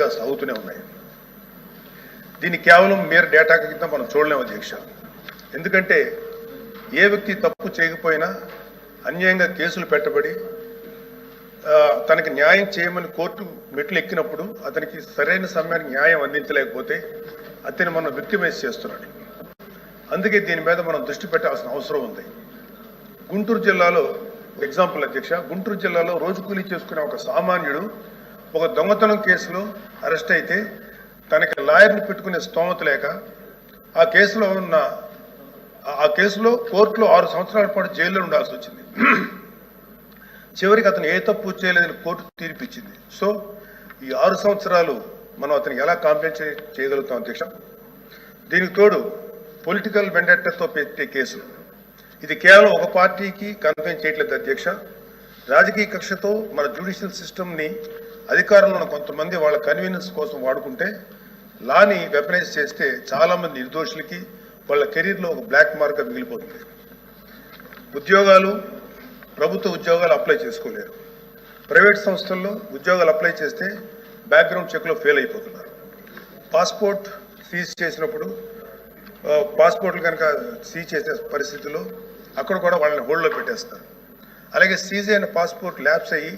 Telecast అవుతూనే ఉన్నాయి. దీన్ని కేవలం mere డేటా కింద మనం చూడలేము అధ్యక్ష. ఎందుకంటే ఏ వ్యక్తి తప్పు చేయకపోయినా అన్యాయంగా కేసులు పెట్టబడి తనకి న్యాయం చేయమని కోర్టు మెట్లు ఎక్కినప్పుడు అతనికి సరైన సమయానికి న్యాయం అందించలేకపోతే అతన్ని మనం విక్టిమైజ్ చేస్తున్నాడు. అందుకే దీని మీద మనం దృష్టి పెట్టాల్సిన అవసరం ఉంది. గుంటూరు జిల్లాలో ఎగ్జాంపుల్ అధ్యక్ష, గుంటూరు జిల్లాలో రోజు కూలీ చేసుకునే ఒక సామాన్యుడు ఒక దొంగతనం కేసులో అరెస్ట్ అయితే తనకి లాయర్ని పెట్టుకునే స్తోమత లేక ఆ కేసులో కోర్టులో 6 సంవత్సరాల పాటు జైల్లో ఉండాల్సి వచ్చింది. చివరికి అతను ఏ తప్పు చేయలేదని కోర్టు తీర్పిచ్చింది. సో ఈ 6 సంవత్సరాలు మనం అతనికి ఎలా కాంపెన్సేట్ చేయగలుగుతాం అధ్యక్ష? దీనికి తోడు పొలిటికల్ వెండెట్టాతో పెట్టే కేసులు, ఇది కేవలం ఒక పార్టీకి కన్ఫైన్ చేయట్లేదు అధ్యక్ష. రాజకీయ కక్షతో మన జ్యుడిషియల్ సిస్టమ్ని అధికారంలో ఉన్న కొంతమంది వాళ్ళ కన్వీనియన్స్ కోసం వాడుకుంటే లాని వెపనైజ్ చేస్తే చాలామంది నిర్దోషులకి వాళ్ళ కెరీర్లో ఒక బ్లాక్ మార్క్గా మిగిలిపోతుంది. ఉద్యోగాలు, ప్రభుత్వ ఉద్యోగాలు అప్లై చేసుకోలేరు. ప్రైవేట్ సంస్థల్లో ఉద్యోగాలు అప్లై చేస్తే బ్యాక్గ్రౌండ్ చెక్లో ఫెయిల్ అయిపోతున్నారు. పాస్పోర్ట్ సీజ్ చేసినప్పుడు పాస్పోర్ట్లు కనుక సీజ్ చేసే పరిస్థితుల్లో అక్కడ కూడా వాళ్ళని హోల్డ్లో పెట్టేస్తారు. అలాగే సీజ్ అయిన పాస్పోర్ట్ ల్యాప్స్ అయ్యి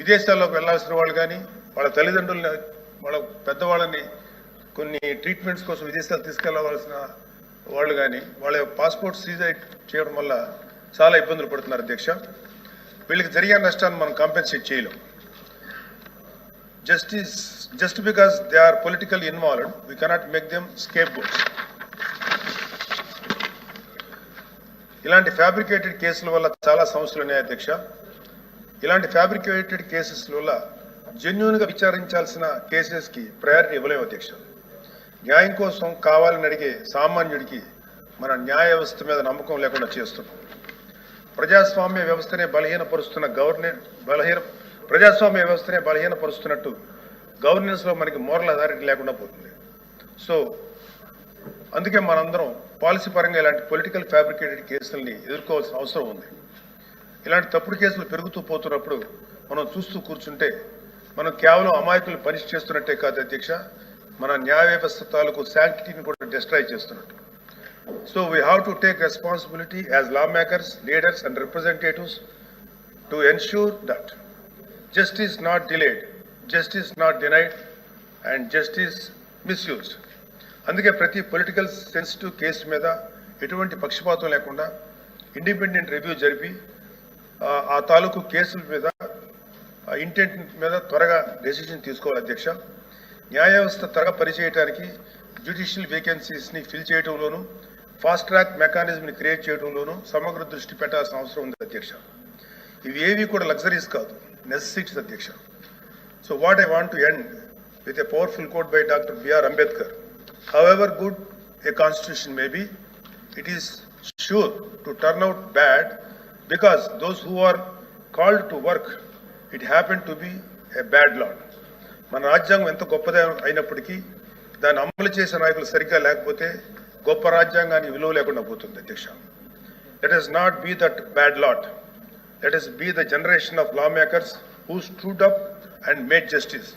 విదేశాల్లోకి వెళ్లాల్సిన వాళ్ళు కానీ వాళ్ళ తల్లిదండ్రులని వాళ్ళ పెద్దవాళ్ళని కొన్ని ట్రీట్మెంట్స్ కోసం విదేశాలు తీసుకెళ్లవలసిన వాళ్ళు కానీ వాళ్ళ పాస్పోర్ట్ సీజ్ చేయడం వల్ల చాలా ఇబ్బందులు పడుతున్నారు అధ్యక్ష. వీళ్ళకి జరిగే నష్టాన్ని మనం కాంపెన్సేట్ చేయలేం. Just because they are political involved we cannot make them scapegoats. ఇలాంటి ఫ్యాబ్రికేటెడ్ కేసుల వల్ల చాలా సమస్యలు ఉన్నాయి అధ్యక్ష. ఇలాంటి ఫ్యాబ్రికేటెడ్ కేసెస్ వల్ల జెన్యూన్గా విచారించాల్సిన కేసెస్కి ప్రయారిటీ ఇవ్వలేము అధ్యక్ష. న్యాయం కోసం కావాలని అడిగే సామాన్యుడికి మన న్యాయ వ్యవస్థ మీద నమ్మకం లేకుండా చేస్తున్నాం. ప్రజాస్వామ్య వ్యవస్థనే బలహీనపరుస్తున్నట్టు గవర్నెన్స్లో మనకి మోరల్ అథారిటీ లేకుండా పోతుంది. సో అందుకే మనందరం పాలసీ పరంగా ఇలాంటి పొలిటికల్ ఫ్యాబ్రికేటెడ్ కేసుల్ని ఎదుర్కోవాల్సిన అవసరం ఉంది. ఇలాంటి తప్పుడు కేసులు పెరుగుతూ పోతున్నప్పుడు మనం చూస్తూ కూర్చుంటే మనం కేవలం అమాయకులు పనిష్ చేస్తున్నట్టే కాదు అధ్యక్ష, మన న్యాయ వ్యవస్థ తాలూకు శాంక్టిటీని కూడా డిస్ట్రాయ్ చేస్తున్నట్టు. So we have to take responsibility as law makers, leaders and representatives to ensure that justice not delayed, justice not denied and justice misused. అందుకే ప్రతి పొలిటికల్ సెన్సిటివ్ కేసు మీద ఎటువంటి పక్షపాతం లేకుండా ఇండిపెండెంట్ రివ్యూ జరిపి ఆ తాలూకు కేసుల మీద ఇంటెంట్ మీద త్వరగా డెసిషన్ తీసుకోవాలి అధ్యక్ష. న్యాయ వ్యవస్థ త్వరగా పనిచేయడానికి జ్యుడిషియల్ వేకెన్సీస్ని ఫిల్ చేయడంలోనూ ఫాస్ట్ ట్రాక్ మెకానిజంని క్రియేట్ చేయడంలోనూ సమగ్ర దృష్టి పెట్టాల్సిన అవసరం ఉంది అధ్యక్ష. ఇవి ఏవి కూడా లగ్జరీస్ కాదు, necessities అధ్యక్ష. So what I want to end with a powerful quote by Dr. B.R. Ambedkar. However good a constitution may be, it is sure to turn out bad because those who are called to work, it happened to be a bad lot. మన రాజ్యాంగం ఎంత గొప్పది అయినప్పటికీ దాన్ని అమలు చేసే నాయకులు సరిగ్గా లేకపోతే గొప్ప రాజ్యాంగాన్ని విలువ లేకుండా పోతుంది అధ్యక్ష. Let us not be that bad lot. Let us be the generation of lawmakers who stood up and made justice.